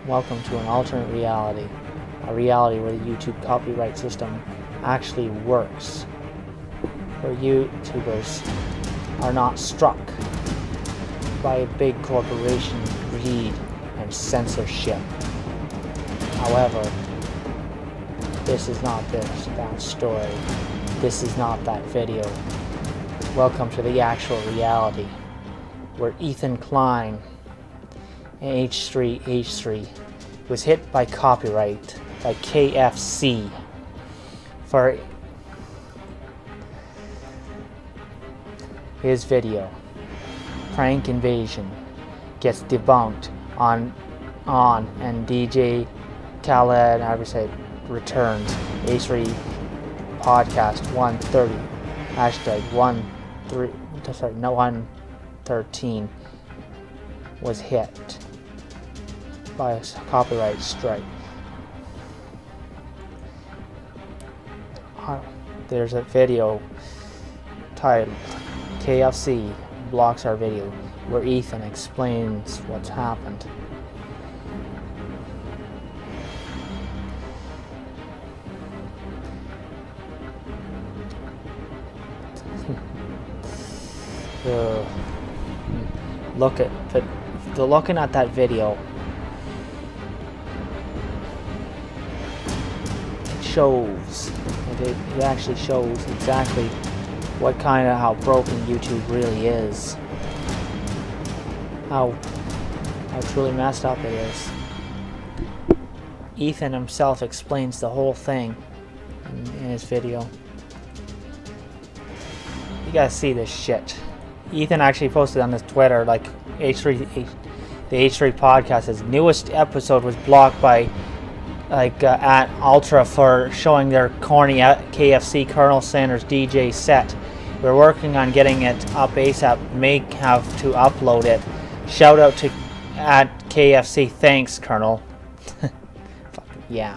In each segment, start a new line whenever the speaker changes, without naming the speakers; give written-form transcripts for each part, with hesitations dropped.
welcome to an alternate reality. A reality where the YouTube copyright system actually works. Where YouTubers are not struck by a big corporation greed and censorship. However, this is not that story. This is not that video. Welcome to the actual reality, where Ethan Klein and H3H3 was hit by copyright by KFC for his video. Prank Invasion gets debunked on and DJ Khaled Adversary returns. H3 podcast 130 hashtag 113 was hit by a copyright strike. There's a video titled KFC Blocks Our Video where Ethan explains what's happened. Looking at that video, it actually shows exactly how broken YouTube really is. How truly messed up it is. Ethan himself explains the whole thing in his video. You guys see this shit. Ethan actually posted on his Twitter, like the H3 podcast, his newest episode was blocked by at Ultra for showing their corny KFC Colonel Sanders DJ set. We're working on getting it up ASAP. May have to upload it. Shout out to at KFC. Thanks, Colonel. Yeah.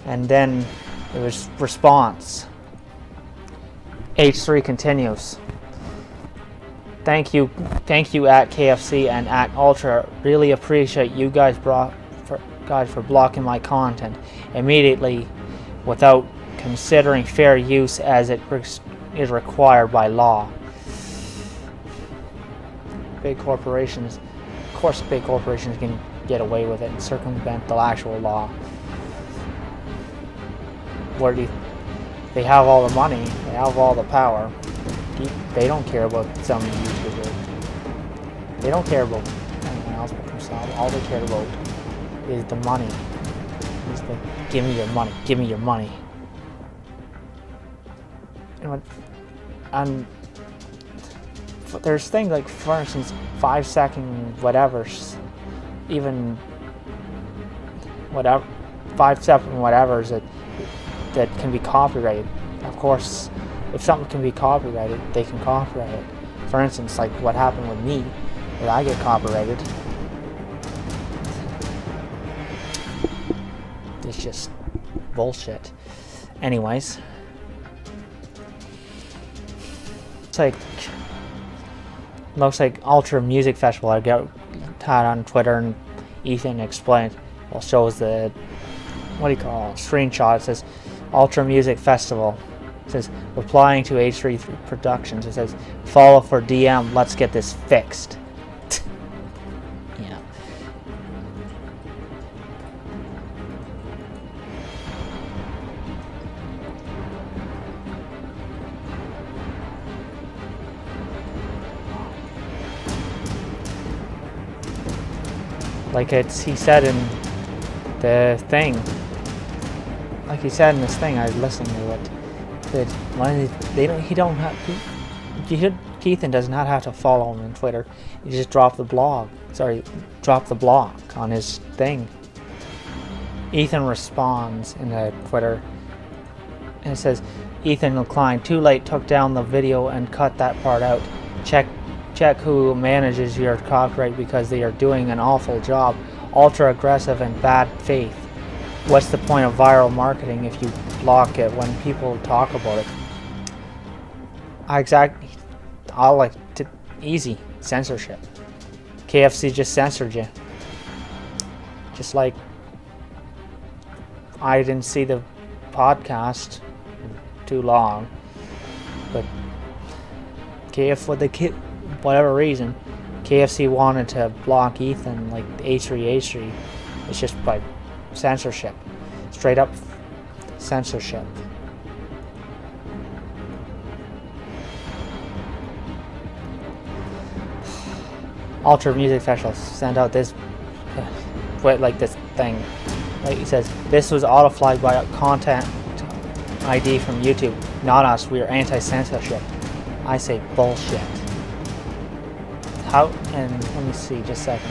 And then there was response. H3 continues. Thank you at KFC and at Ultra. Really appreciate you guys for blocking my content immediately without considering fair use as it is required by law. Big corporations, of course, big corporations can get away with it and circumvent the actual law. They have all the money, they have all the power. They don't care about some YouTuber. They don't care about anything else but themselves. All they care about is the money. It's the, give me your money, give me your money. And there's things like, for instance, 5-second whatevers, even whatever 5-second whatevers that can be copyrighted. Of course, if something can be copyrighted, they can copyright it. For instance, like what happened with me, where I get copyrighted. It's just bullshit. Anyways, looks like Ultra Music Festival. I got on Twitter and Ethan explained. Well, shows the screenshot. It says Ultra Music Festival. It says replying to H3 Productions. It says follow for DM. Let's get this fixed. Yeah. He said in the thing. Like he said in this thing, I was listening to it. Ethan does not have to follow him on Twitter. He just dropped the block on his thing. Ethan responds in the Twitter and it says, Ethan Klein, too late, took down the video and cut that part out. Check who manages your copyright because they are doing an awful job. Ultra aggressive and bad faith. What's the point of viral marketing if you block it when people talk about it? Easy censorship. KFC just censored you. Just like I didn't see the podcast too long, but whatever reason, KFC wanted to block Ethan, like H3H3. It's just by censorship, straight up censorship. Ultra Music Festival sent out this, like this thing. Like it says, this was auto-flagged by a content ID from YouTube. Not us. We are anti-censorship. I say bullshit. How? And let me see, just a second.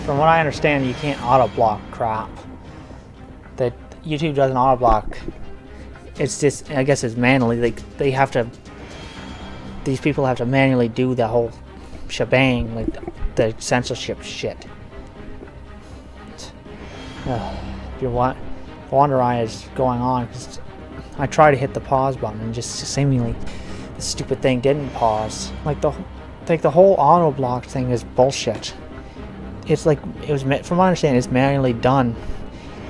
From what I understand, you can't auto-block crap. That YouTube doesn't auto-block. It's just, I guess it's manually. They have to. These people have to manually do the whole shebang, like the censorship shit. If you're wondering why it's going on, because I try to hit the pause button and just seemingly the stupid thing didn't pause. Like the whole auto-block thing is bullshit. It's like, it was, from my understanding, it's manually done.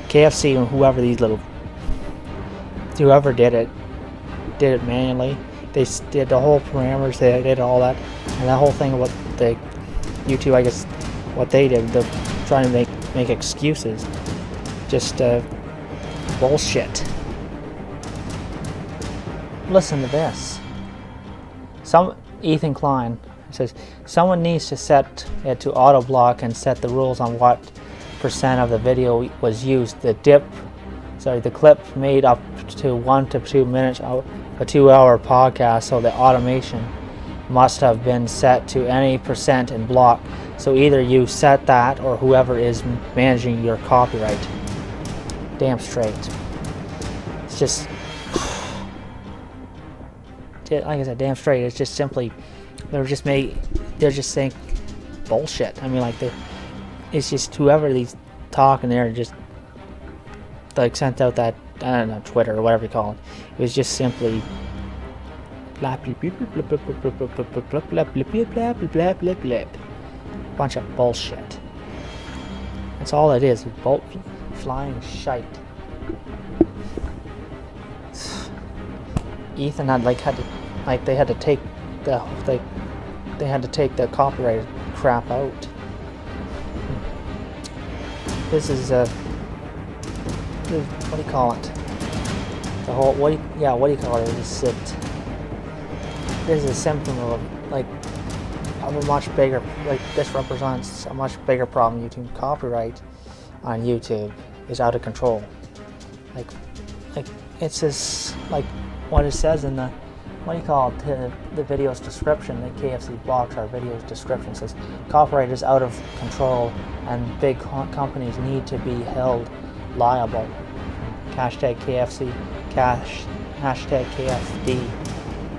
KFC and whoever did it manually. They did the whole parameters, they did all that, and that whole thing about the YouTube, I guess, what they did, they're trying to make excuses. Just bullshit. Listen to this. Ethan Klein says, someone needs to set it to auto block and set the rules on what percent of the video was used. The clip made up to 1 to 2 minutes of a 2-hour podcast, so the automation must have been set to any percent and block. So either you set that or whoever is managing your copyright. Damn straight. It's just, like I said, damn straight. It's just simply, they're just saying bullshit. I mean, like, it's just whoever these talking there just like sent out that, I don't know, Twitter or whatever you call it. It was just simply bunch of bullshit. That's all it is. Flying shite. Ethan had they had to take the copyright crap out. This is what do you call it? The whole what do you call it? This is a symptom of a much bigger, this represents a much bigger problem. YouTube copyright on YouTube is out of control. It's just like what it says in the, what do you call it, the video's description. The KFC Blogs, our video's description says copyright is out of control and big companies need to be held liable. Hashtag KFC, hashtag KFD.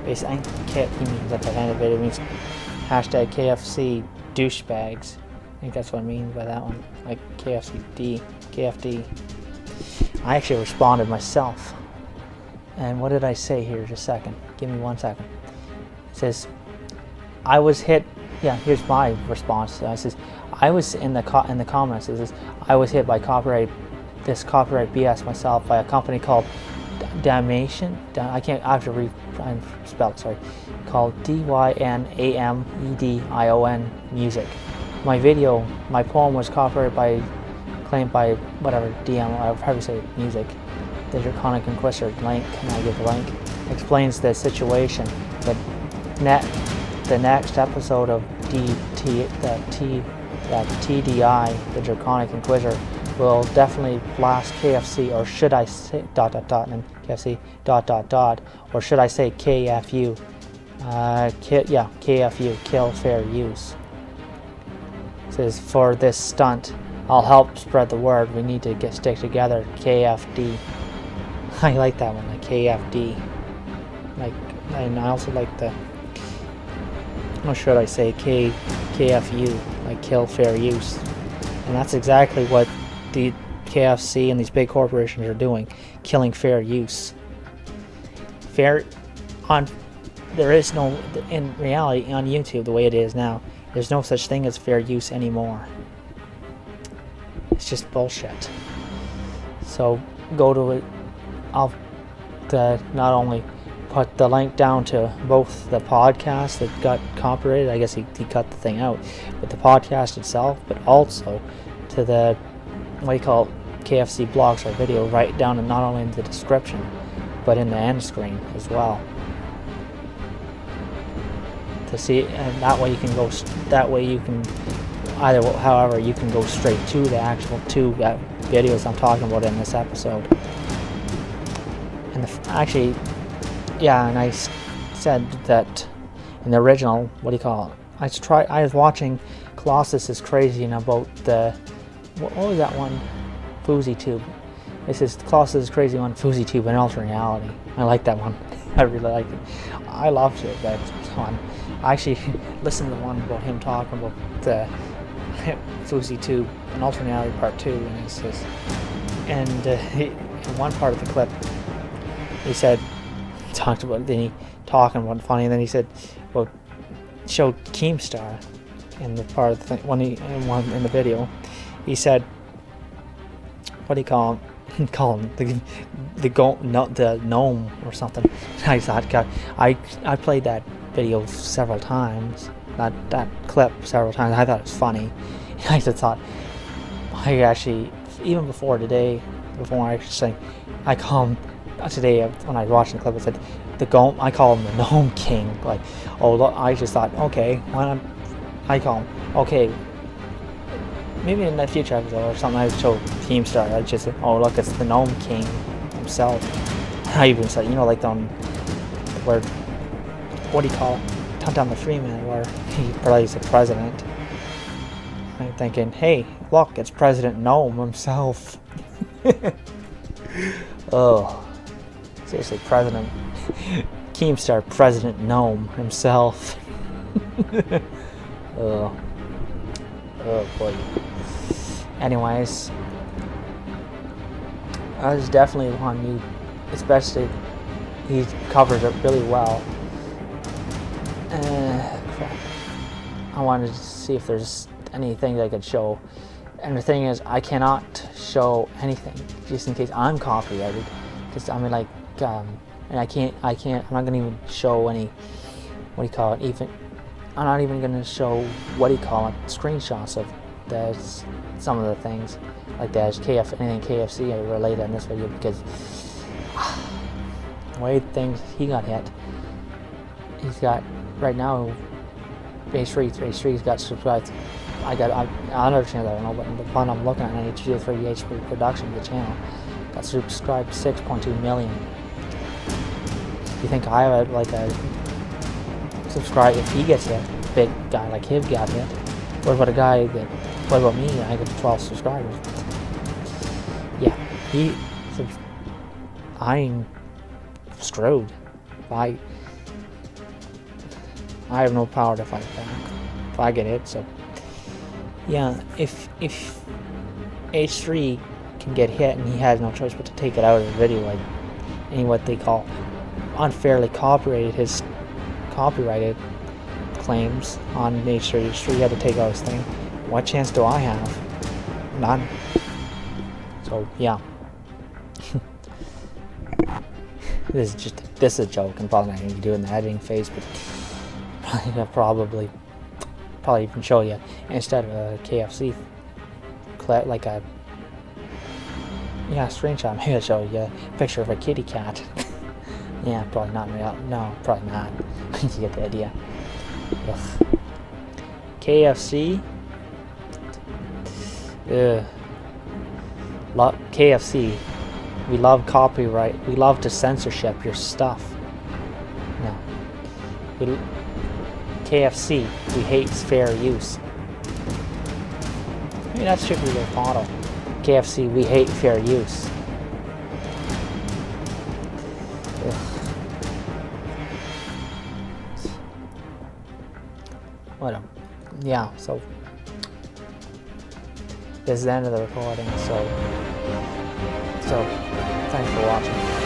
Basically, I think he means at the end of it, it means hashtag KFC douchebags. I think that's what it means by that one. Like KFD. I actually responded myself. And what did I say here? Just a second. Give me 1 second. It says, I was hit. Yeah, here's my response. It says, I was in the comments. It says, I was hit by copyright BS myself by a company called Damnation. I have to spell it. Sorry, called DYNAMEDION Music. My poem was claimed by whatever DM. I'll probably say music. The Draconic Inquisitor link, and I give the link, explains the situation. The next episode of TDI, the Draconic Inquisitor, will definitely blast KFC, or should I say ... and KFC ... or should I say KFU? KFU, kill fair use. It says, for this stunt, I'll help spread the word. We need to stick together. KFD. I like that one, like KFD. Like, and I also like the, or should I say KFU, like kill fair use. And that's exactly what the KFC and these big corporations are doing, killing fair use. There is no, in reality, on YouTube, the way it is now, there's no such thing as fair use anymore. It's just bullshit. So go to it. I'll not only put the link down to both the podcast that got copyrighted, I guess he cut the thing out, but the podcast itself, but also to the, what do you call it, KFC Blogs, our video, right down and not only in the description, but in the end screen as well. To see, and that way you can go, that way you can, however, you can go straight to the actual two videos I'm talking about in this episode. And actually, yeah, and I said that in the original, what do you call it? I was watching Colossus is Crazy and about the, what was that one? FouseyTube. This is Colossus is Crazy on FouseyTube in alternate reality. I like that one. I really like it. I loved it, that one. I actually listened to the one about him talking about the FouseyTube in alternate reality part 2, and it says, and in one part of the clip, he said, talked about, then he talking about funny, and then he said, well, showed Keemstar in the part of the thing, when he in the video, he said, what do you call him? Call him the gnome or something. I thought, God, I played that video several times, that clip several times. I thought it was funny. I just thought, I actually, even before today, before I actually saying, I call him today when I was watching the clip, I said I call him the Gnome King. Like, oh, look, I just thought, okay, why not? I call him, okay, maybe in the future episode or something, I would show Keemstar. I just say, oh, look, it's the Gnome King himself. I even said, you know, like on where, what do you call it? Hunt down the Freeman, where he plays the president. I'm thinking, hey, look, it's President Gnome himself. Oh, seriously, Keemstar, President Gnome himself. Oh boy. Anyways, I was definitely one you, especially, he covered it really well. Crap. I wanted to see if there's anything I could show, and the thing is, I cannot show anything just in case I'm copyrighted, because I mean, like, and I can't, I'm not gonna even show any, what do you call it, even, I'm not even gonna show, what do you call it, screenshots of some of the things, like there's anything KFC related in this video, because the way things, he got hit, he's got, right now, H3H3's got subscribed. I understand that, I don't know, but the one I'm looking at, H3H3 production, the channel, got subscribed 6.2 million. You think I have like a subscribe if he gets hit, big guy like him got hit? What about a guy that, what about me? I got 12 subscribers. Yeah, I'm screwed. I have no power to fight back if I get hit, so yeah, if H3 can get hit and he has no choice but to take it out of the video, like any what they call unfairly copyrighted his copyrighted claims on H3. H3 had to take out his thing. What chance do I have? None. So yeah. This is a joke, and probably not going to do it in the editing phase, but probably even show you instead of a KFC clip, like a screenshot. Maybe I'll show you a picture of a kitty cat. Yeah, probably not in real. No, probably not. You get the idea. Ugh. KFC. KFC. We love copyright. We love to censorship your stuff. No. KFC. We hate fair use. Maybe that should be their motto. KFC. We hate fair use. Whatever. Yeah, so this is the end of the recording, so thanks for watching.